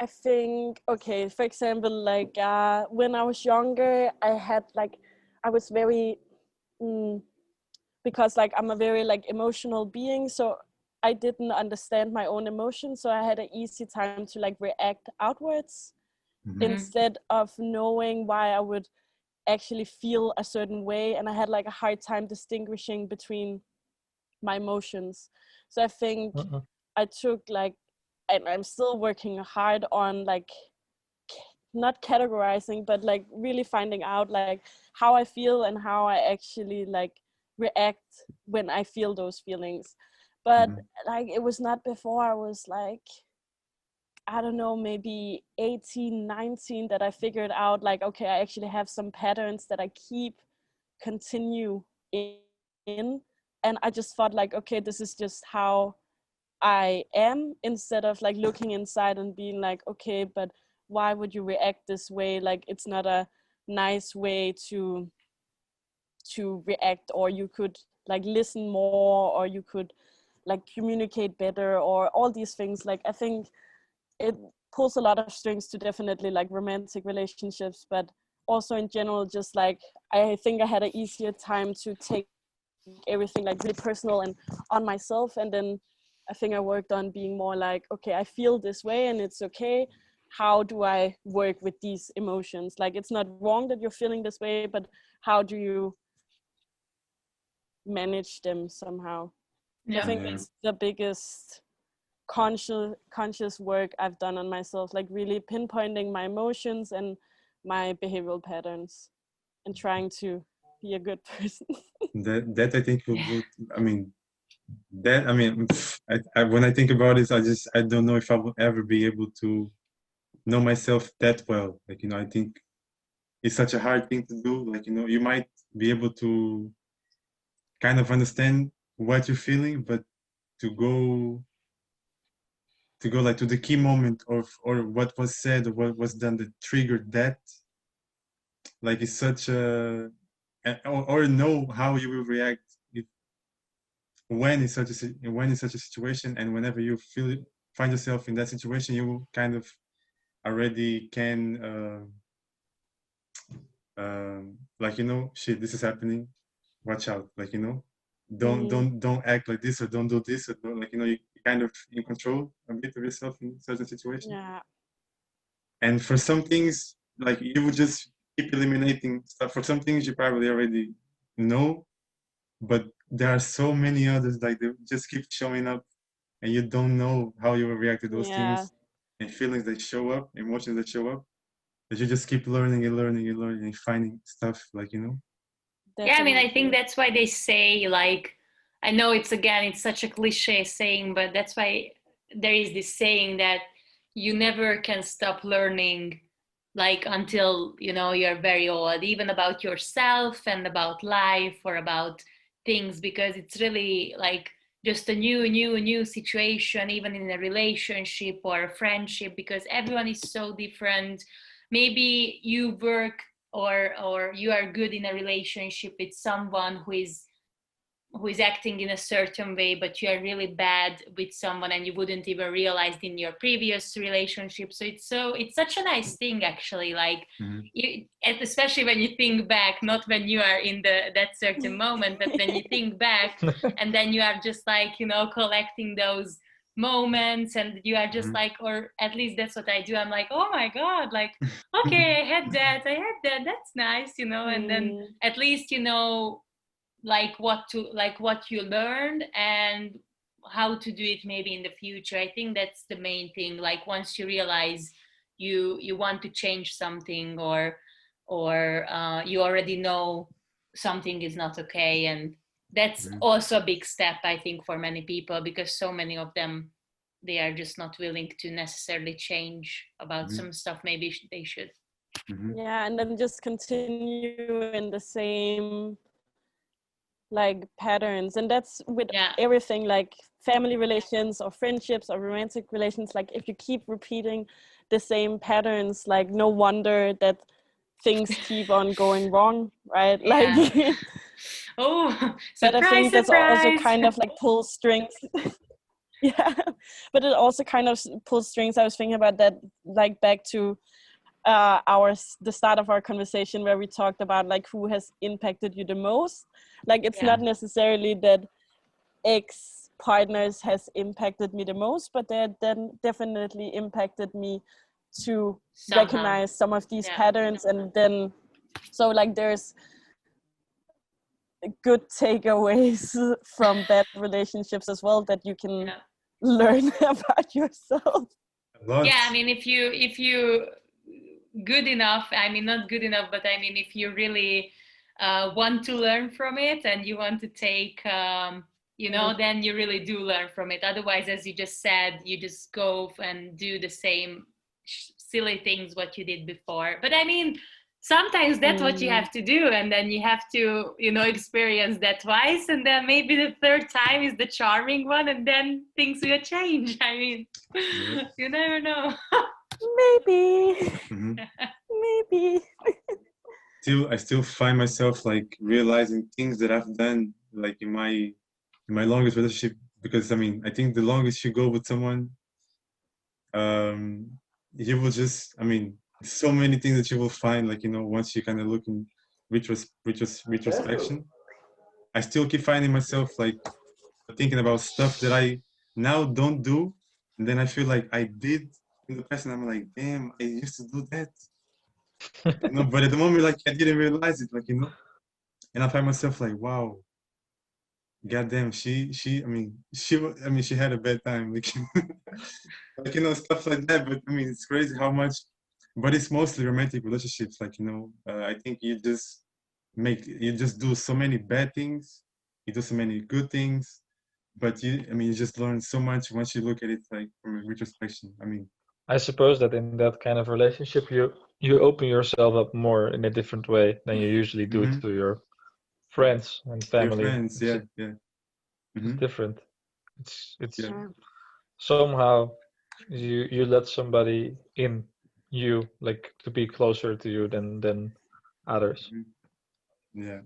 I think, okay, for example, like when I was younger, I was very, because like I'm a very like emotional being, so I didn't understand my own emotions, so I had an easy time to like react outwards instead of knowing why I would actually feel a certain way, and I had like a hard time distinguishing between my emotions. So I think I took like, and I'm still working hard on like not categorizing, but like really finding out like how I feel and how I actually like react when I feel those feelings. But like it was not before I was like, I don't know, maybe 18, 19 that I figured out like, okay, I actually have some patterns that I continue in. And I just thought like, okay, this is just how I am, instead of like looking inside and being like, okay, but why would you react this way? Like, it's not a nice way to react, or you could like listen more, or you could like communicate better, or all these things. Like, I think it pulls a lot of strings to definitely like romantic relationships, but also in general, just like, I think I had an easier time to take everything like really personal and on myself. And then I think I worked on being more like, okay, I feel this way and it's okay. How do I work with these emotions? Like, it's not wrong that you're feeling this way, but how do you manage them somehow? So I think that's the biggest conscious work I've done on myself, like really pinpointing my emotions and my behavioral patterns and trying to be a good person. That I think will go. I mean, when I think about it, I don't know if I will ever be able to know myself that well. Like, I think it's such a hard thing to do. Like, you might be able to kind of understand what you're feeling, but to go like to the key moment of, or what was said or what was done that triggered that, like, it's such a, or know how you will react if, when in such a situation, and whenever you find yourself in that situation, you kind of already can like, shit, this is happening, watch out, like, don't act like this, or don't do this, or don't, like, you kind of in control a bit of yourself in certain situations. Yeah. And for some things, like, you would just keep eliminating stuff. For some things you probably already know, but there are so many others, like, they just keep showing up, and you don't know how you will react to those things and feelings that show up, emotions that show up, that you just keep learning and learning and learning and finding stuff, like, Yeah, I mean, I think that's why they say, like, I know it's such a cliche saying, but that's why there is this saying that you never can stop learning, like, until, you're very old, even about yourself and about life or about things, because it's really like just a new situation, even in a relationship or a friendship, because everyone is so different. Maybe you work or you are good in a relationship with someone who is acting in a certain way, but you are really bad with someone and you wouldn't even realize in your previous relationship. So it's such a nice thing, actually, like, and especially when you think back, not when you are in that certain moment, but when you think back and then you are just like, collecting those moments, and you are just like, or at least that's what I do, I'm like, oh my god, like, okay, I had that, that's nice, and then at least like what you learned and how to do it maybe in the future. I think that's the main thing, like, once you realize you want to change something, or you already know something is not okay, and that's also a big step, I think, for many people, because so many of them, they are just not willing to necessarily change about some stuff maybe they should. Yeah, and then just continue in the same like patterns. And that's with everything, like family relations or friendships or romantic relations. Like, if you keep repeating the same patterns, like, no wonder that things keep on going wrong, right? Like, oh, but I think that's surprise. also kind of like pull strings. Yeah, but it also kind of pulls strings. I was thinking about that, like back to the start of our conversation where we talked about like who has impacted you the most. Like it's not necessarily that ex partners has impacted me the most, but they then definitely impacted me to recognize some of these patterns, and then so like there's good takeaways from bad relationships as well that you can learn about yourself. Yeah, I mean, if you good enough, I mean, not good enough, but I mean, if you really want to learn from it and you want to take, you know, then you really do learn from it. Otherwise, as you just said, you just go and do the same silly things what you did before. But I mean, sometimes that's what you have to do, and then you have to, you know, experience that twice, and then maybe the third time is the charming one, and then things will change. I mean, you never know. Maybe. Maybe. I still find myself like realizing things that I've done like in my longest relationship, because I mean I think the longest you go with someone, you will just, I mean, so many things that you will find, like, you know, once you kind of look in retrospection. I still keep finding myself like thinking about stuff that I now don't do, and then I feel like I did in the past, and I'm like, damn, I used to do that. You know, but at the moment, like, I didn't realize it, like, you know, and I find myself like, wow, goddamn, she had a bad time, like, like, you know, stuff like that. But I mean, it's crazy how much, but it's mostly romantic relationships, like, you know, I think you just do so many bad things, you do so many good things, but you just learn so much once you look at it like from a retrospection. I mean, I suppose that in that kind of relationship, you open yourself up more in a different way than you usually do to your friends and family. Your friends, It's different. It's somehow you let somebody in you, like, to be closer to you than others. Yeah.